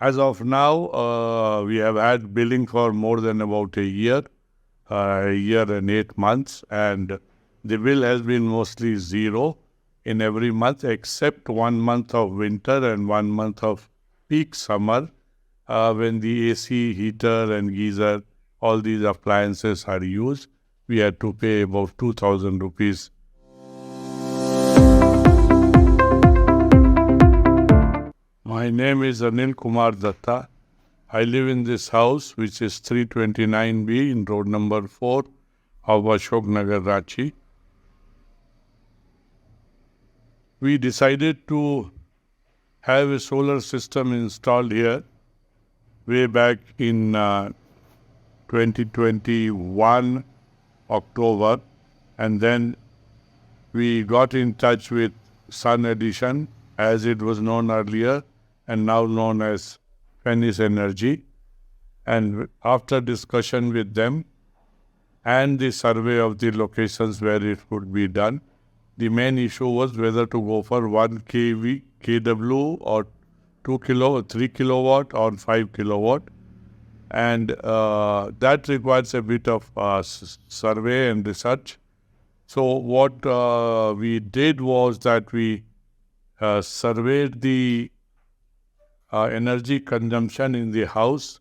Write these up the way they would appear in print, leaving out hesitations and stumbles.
As of now, we have had billing for more than about a year and 8 months, and the bill has been mostly zero in every month except 1 month of winter and 1 month of peak summer when the AC, heater and geyser, all these appliances are used. We had to pay about 2,000 rupees. My name is Anil Kumar. I live in this house, which is 329B in road number 4 of Ashok Nagar, Ranchi. We decided to have a solar system installed here way back in 2021 October, and then we got in touch with Sun Edition, as it was known earlier and now known as Fennis Energy. And after discussion with them and the survey of the locations where it would be done, the main issue was whether to go for 1 kW or 3 kilowatt or 5 kilowatt. And that requires a bit of survey and research. So what we did was that we surveyed the energy consumption in the house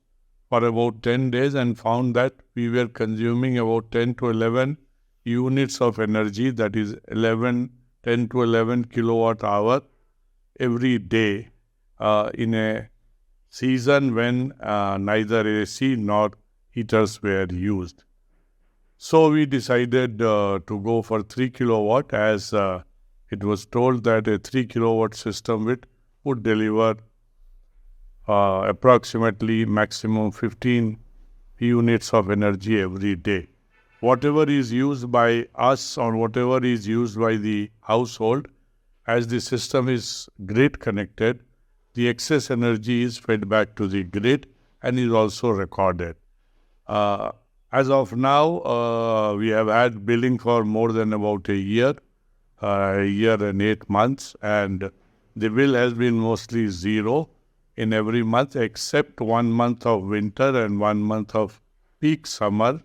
for about 10 days and found that we were consuming about 10 to 11 units of energy, that is 10 to 11 kilowatt hour every day in a season when neither AC nor heaters were used. So we decided to go for 3 kilowatt as it was told that a 3 kilowatt system would deliver approximately maximum 15 units of energy every day. Whatever is used by us or whatever is used by the household, as the system is grid connected, the excess energy is fed back to the grid and is also recorded. As of now, we have had billing for more than about a year and 8 months, and the bill has been mostly zero in every month except 1 month of winter and 1 month of peak summer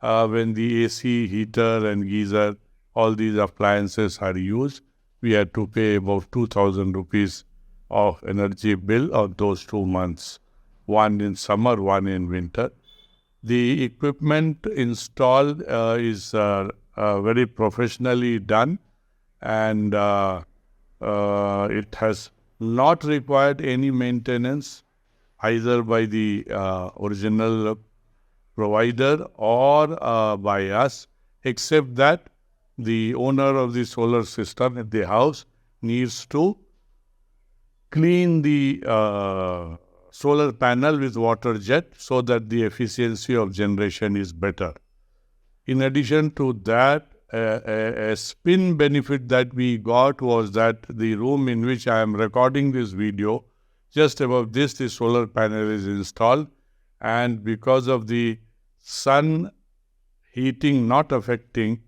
when the AC, heater and geyser, all these appliances are used. We had to pay about 2,000 rupees of energy bill of those 2 months, one in summer, one in winter. The equipment installed is very professionally done, and it has not required any maintenance either by the original provider or by us, except that the owner of the solar system at the house needs to clean the solar panel with water jet so that the efficiency of generation is better. In addition to that, a spin benefit that we got was that the room in which I am recording this video, just above this, the solar panel is installed, and because of the sun heating not affecting,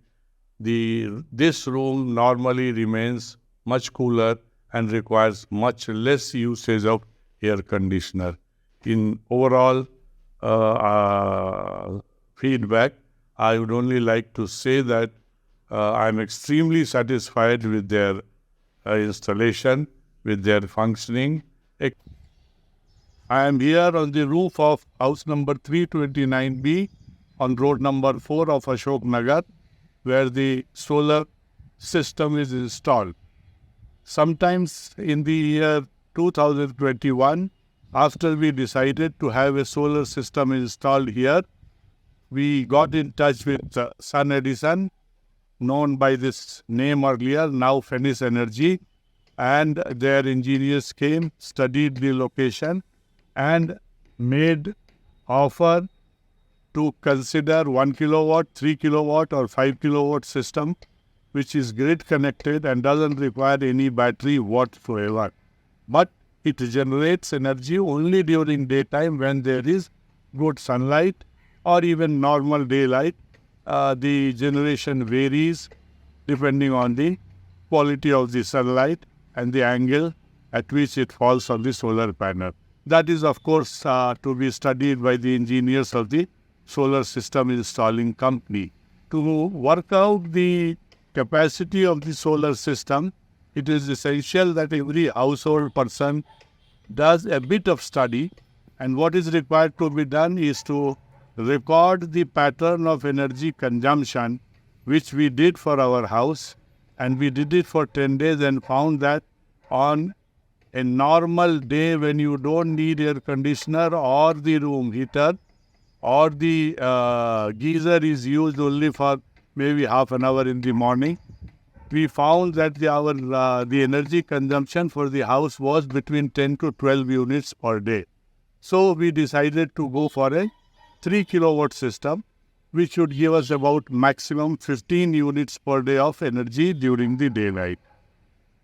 this room normally remains much cooler and requires much less usage of air conditioner. In overall feedback, I would only like to say that I am extremely satisfied with their installation, with their functioning. I am here on the roof of house number 329B on road number 4 of Ashok Nagar, where the solar system is installed. Sometimes in the year 2021, after we decided to have a solar system installed here, we got in touch with Sun Edison, known by this name earlier, now Fennis Energy, and their engineers came, studied the location, and made offer to consider 1 kilowatt, 3 kilowatt or 5 kilowatt system, which is grid connected and doesn't require any battery whatsoever. But it generates energy only during daytime when there is good sunlight or even normal daylight. The generation varies depending on the quality of the sunlight and the angle at which it falls on the solar panel. That is, of course, to be studied by the engineers of the solar system installing company. To work out the capacity of the solar system, it is essential that every household person does a bit of study, and what is required to be done is to record the pattern of energy consumption, which we did for our house, and we did it for 10 days and found that on a normal day when you don't need air conditioner or the room heater or the geyser is used only for maybe half an hour in the morning, we found that the energy consumption for the house was between 10 to 12 units per day. So we decided to go for a 3 kilowatt system, which should give us about maximum 15 units per day of energy during the daylight.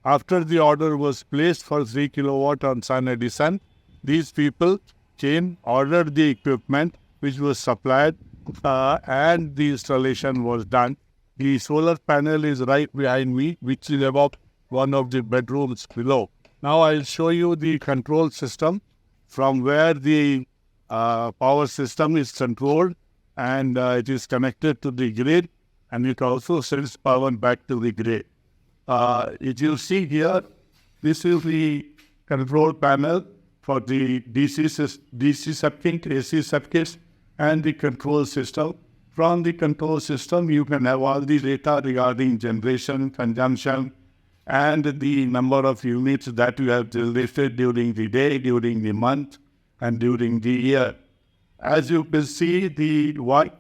After the order was placed for 3 kilowatt on Sun Edison, these people came, ordered the equipment, which was supplied, and the installation was done. The solar panel is right behind me, which is about one of the bedrooms below. Now I'll show you the control system from where the power system is controlled, and it is connected to the grid, and it also sends power back to the grid. As you see here, this is the control panel for the DC circuit, AC circuits, and the control system. From the control system, you can have all the data regarding generation, consumption, and the number of units that you have generated during the day, during the month, and during the year. As you can see, the work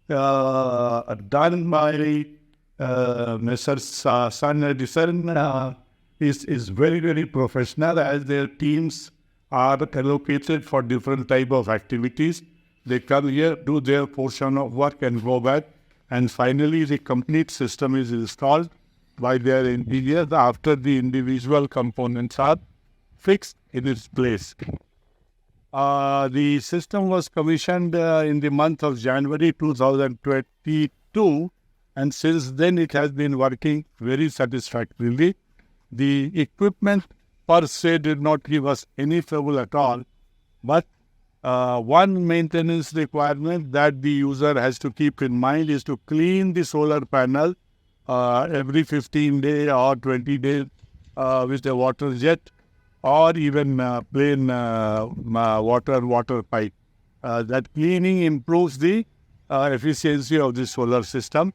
done by Messrs. Sun Edison is very, very professional, as their teams are allocated for different type of activities. They come here, do their portion of work and go back, and finally the complete system is installed by their engineers after the individual components are fixed in its place. The system was commissioned in the month of January 2022, and since then it has been working very satisfactorily. The equipment per se did not give us any trouble at all, but one maintenance requirement that the user has to keep in mind is to clean the solar panel every 15 days or 20 days with a water jet, or even plain water pipe. That cleaning improves the efficiency of the solar system.